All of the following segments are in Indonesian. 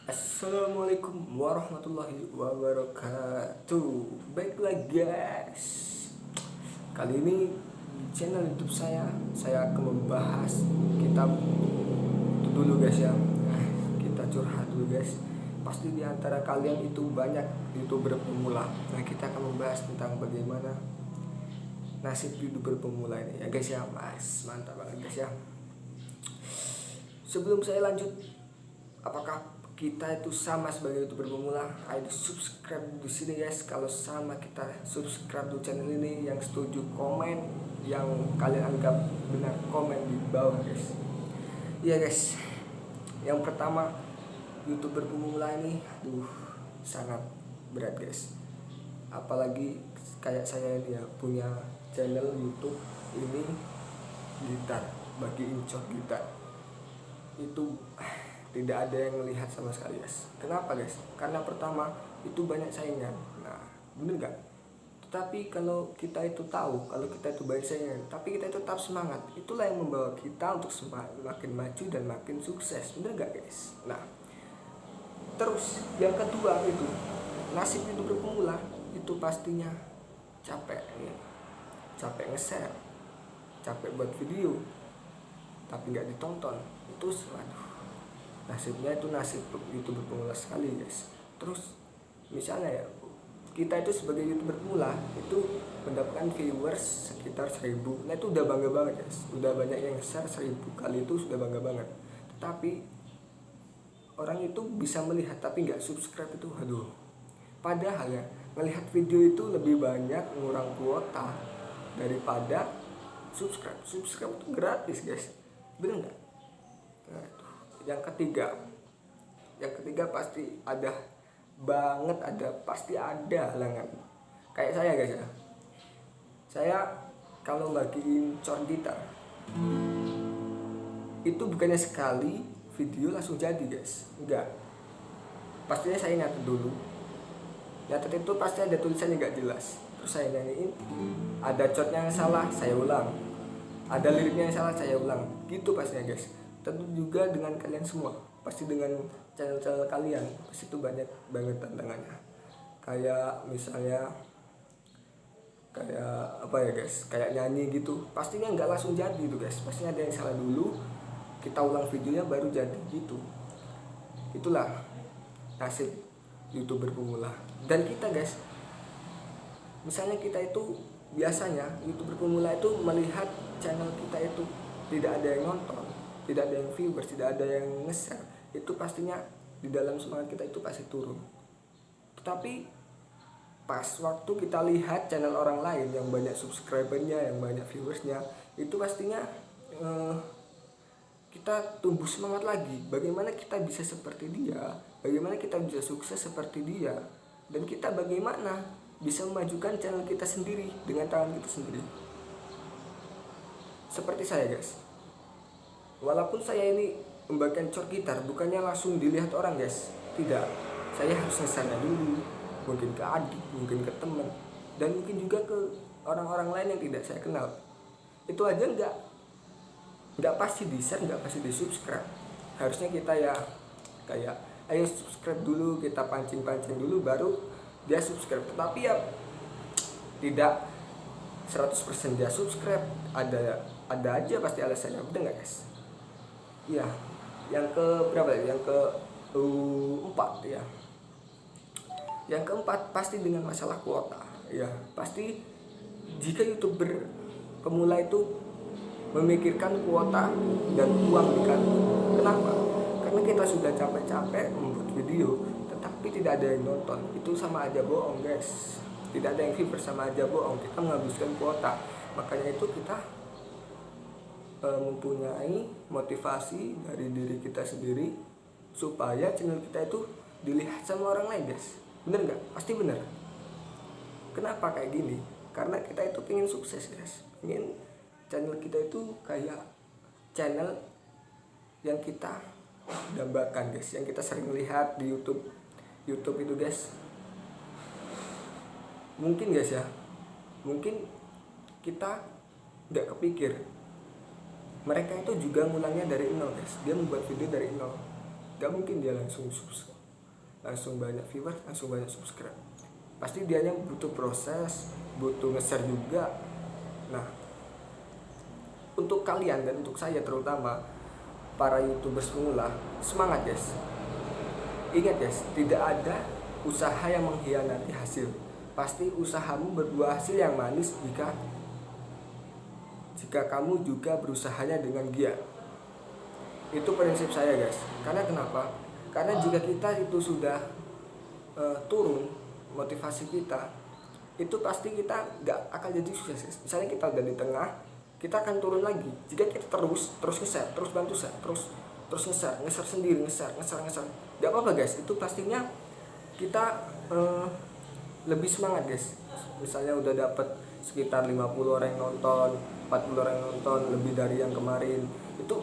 Assalamualaikum warahmatullahi wabarakatuh. Baiklah guys, kali ini di channel YouTube saya akan membahas kitab itu dulu guys ya. Kita curhat dulu guys. Pasti di antara kalian itu banyak YouTuber pemula. Nah, kita akan membahas tentang bagaimana nasib YouTuber pemula ini ya guys ya. Mas, mantap banget guys ya. Sebelum saya lanjut, apakah kita itu sama sebagai YouTuber pemula? Ayo subscribe di sini guys. Kalau sama, kita subscribe di channel ini. Yang setuju komen, yang kalian anggap benar komen di bawah guys. Iya guys. Yang pertama, YouTuber pemula ini sangat berat guys. Apalagi kayak saya ini ya, punya channel YouTube ini gitar, bagi incok gitar. Itu tidak ada yang melihat sama sekali guys. Kenapa guys? Karena pertama itu banyak saingan. Nah, bener gak? Tetapi kalau kita itu tahu, kalau kita itu banyak saingan, tapi kita itu tetap semangat, itulah yang membawa kita untuk makin maju dan makin sukses. Bener gak guys? Nah, terus yang kedua itu, nasib YouTuber pemula itu pastinya capek ya. Capek nge-share, capek buat video tapi nggak ditonton. Itu waduh, nasibnya itu nasib YouTuber pemula sekali guys. Terus misalnya ya, kita itu sebagai YouTuber pemula itu mendapatkan viewers sekitar 1000. Nah, itu udah bangga banget guys. Udah banyak yang share 1000 kali, itu sudah bangga banget. Tetapi orang itu bisa melihat tapi nggak subscribe, itu aduh. Padahal ya, melihat video itu lebih banyak ngurang kuota daripada subscribe. Subscribe itu gratis guys, bener nggak? Nah, yang ketiga pasti ada banget, pasti ada halangan. Kayak saya guys ya, saya kalau bagiin chord gitar itu bukannya sekali video langsung jadi guys, enggak. Pastinya saya nyatet dulu. Nyatet itu pasti ada tulisannya nggak jelas, terus saya nyanyiin. Ada chordnya yang salah, saya ulang. Ada liriknya yang salah, saya ulang. Gitu pastinya guys. Tentu juga dengan kalian semua, pasti dengan channel-channel kalian pasti itu banyak banget tantangannya. Kayak misalnya kayak apa ya guys, kayak nyanyi gitu, pastinya nggak langsung jadi itu guys. Pastinya ada yang salah dulu, kita ulang videonya baru jadi gitu. Itulah nasib YouTuber pemula. Dan kita guys, misalnya kita itu biasanya YouTuber pemula itu melihat channel kita itu tidak ada yang nonton, tidak ada yang viewers, tidak ada yang nge-share, itu pastinya di dalam semangat kita itu pasti turun. Tetapi pas waktu kita lihat channel orang lain yang banyak subscribernya, yang banyak viewersnya, itu pastinya kita tumbuh semangat lagi. Bagaimana kita bisa seperti dia, bagaimana kita bisa sukses seperti dia, dan kita bagaimana bisa memajukan channel kita sendiri dengan tangan kita sendiri. Seperti saya guys, walaupun saya ini membagikan chord gitar, bukannya langsung dilihat orang guys, tidak. Saya harus ngesana dulu, mungkin ke adik, mungkin ke teman, dan mungkin juga ke orang-orang lain yang tidak saya kenal. Itu aja nggak pasti di share, nggak pasti di subscribe. Harusnya kita ya kayak ayo subscribe dulu, kita pancing-pancing dulu baru dia subscribe. Tetapi ya tidak 100% dia subscribe, ada aja pasti alasannya, bener nggak guys? Ya, yang ke berapa ya? Yang ke 4 ya. Yang keempat pasti dengan masalah kuota. Ya, pasti jika YouTuber pemula itu memikirkan kuota dan uang di kantong. Kenapa? Karena kita sudah capek-capek membuat video, tetapi tidak ada yang nonton. Itu sama aja bohong guys. Tidak ada yang viewer, sama aja bohong. Kita menghabiskan kuota. Makanya itu kita mempunyai motivasi dari diri kita sendiri supaya channel kita itu dilihat sama orang lain guys. Bener nggak? Pasti bener. Kenapa kayak gini? Karena kita itu pengen sukses guys, pengen channel kita itu kayak channel yang kita dambakan guys, yang kita sering lihat di YouTube itu guys. Mungkin guys ya, mungkin kita nggak kepikir mereka itu juga mulanya dari nol guys. Dia membuat video dari nol, gak mungkin dia langsung langsung banyak viewer, langsung banyak subscribe. Pasti dianya butuh proses, butuh nge-share juga. Nah, untuk kalian dan untuk saya terutama para YouTubers pemula, semangat guys. Ingat guys, tidak ada usaha yang mengkhianati hasil. Pasti usahamu berbuah hasil yang manis jika kamu juga berusahanya dengan giat. Itu prinsip saya guys. Karena kenapa? Karena jika kita itu sudah turun motivasi kita, itu pasti kita nggak akan jadi sukses. Misalnya kita udah di tengah, kita akan turun lagi. Jika kita terus nge-share, terus bantu share, terus nge-share sendiri, nge-share. Gak apa-apa guys, itu pastinya kita lebih semangat guys. Misalnya udah dapat sekitar 50 orang yang nonton, 40 orang yang nonton, lebih dari yang kemarin, itu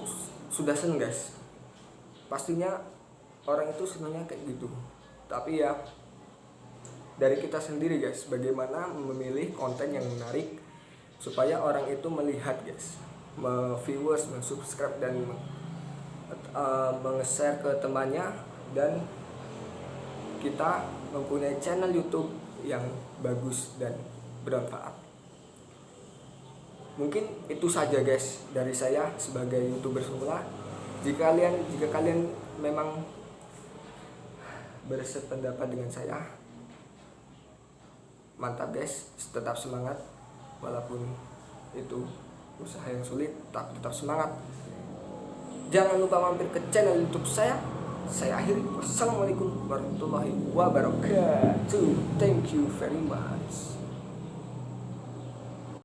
sudah seneng guys. Pastinya orang itu senangnya kayak gitu. Tapi ya dari kita sendiri guys, bagaimana memilih konten yang menarik supaya orang itu melihat guys, viewers, subscribe dan meng-share ke temannya, dan kita mempunyai channel YouTube yang bagus dan bermanfaat. Mungkin itu saja guys dari saya sebagai YouTuber semula. Jika kalian memang bersependapat dengan saya, mantap guys, tetap semangat walaupun itu usaha yang sulit, tetap semangat. Jangan lupa mampir ke channel YouTube saya. Saya akhiri. Wassalamualaikum warahmatullahi wabarakatuh. Thank you very much.